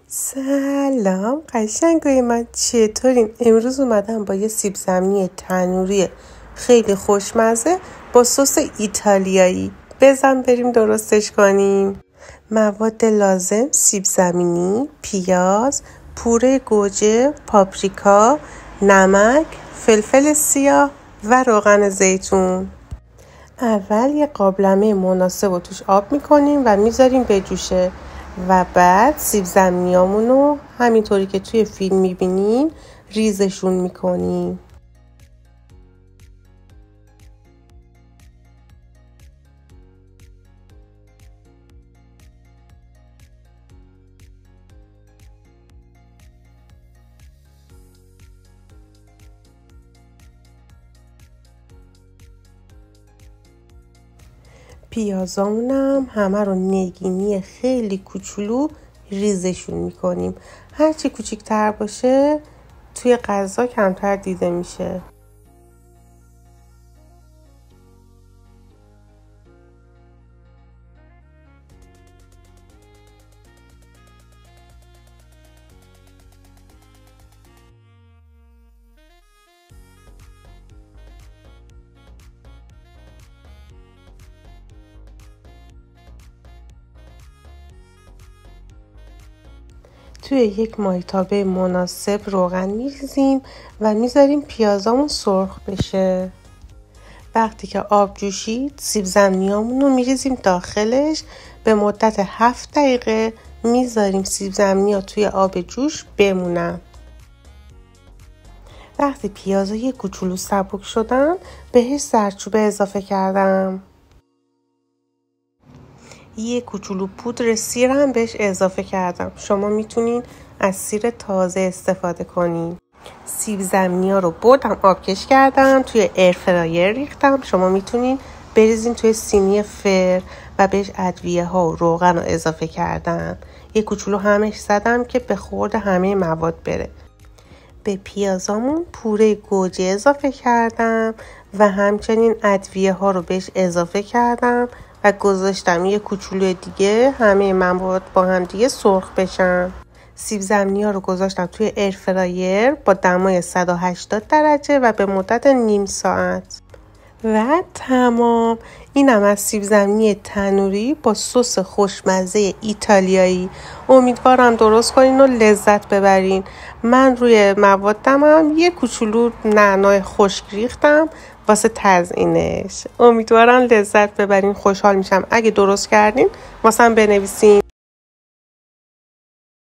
سلام قشنگای من، چطورین؟ امروز اومدم با یه سیب زمینی تنوری خیلی خوشمزه با سس ایتالیایی. بزن بریم درستش کنیم. مواد لازم: سیب زمینی، پیاز، پوره گوجه، پاپریکا، نمک، فلفل سیاه و روغن زیتون. اول یه قابلمه مناسب رو توش آب میکنیم و میذاریم بجوشه و بعد سیب زمینیامونو همینطوری که توی فیلم میبینین ریزشون میکنیم. پیازامونم همه رو نگینی خیلی کوچولو ریزشون میکنیم. هرچی کوچیک‌تر باشه توی غذا کمتر دیده میشه. توی یک مایتابه مناسب روغن میریزیم و میذاریم پیازامون سرخ بشه. وقتی که آب جوشید سیب زمینیامون رو میریزیم داخلش. به مدت 7 دقیقه میذاریم سیب زمینی‌ها توی آب جوش بمونن. وقتی پیازا یه کوچولو سبک شدن بهش زردچوبه اضافه کردم. یه کوچولو پودر سیر هم بهش اضافه کردم. شما میتونین از سیر تازه استفاده کنین. سیب زمینی‌ها رو بردم آبکش کردم، توی ایر فرایر ریختم. شما میتونین بریزین توی سینی فر و بهش ادویه ها و روغن رو اضافه کردم. یه کوچولو همش زدم که به خورد همه مواد بره. به پیازامون پوره گوجه اضافه کردم و همچنین ادویه ها رو بهش اضافه کردم و گذاشتم یه کوچولو دیگه همه مواد با هم دیگه سرخ بشن. سیب زمینی‌ها رو گذاشتم توی ایر فرایر با دمای 180 درجه و به مدت نیم ساعت و تمام. اینم از سیب زمینی تنوری با سس خوشمزه ایتالیایی. امیدوارم درست کنین و لذت ببرین. من روی موادم یه کوچولو نعنای خشک ریختم واسه تزیینش. امیدوارم لذت ببرین. خوشحال میشم اگه درست کردین واسم بنویسین.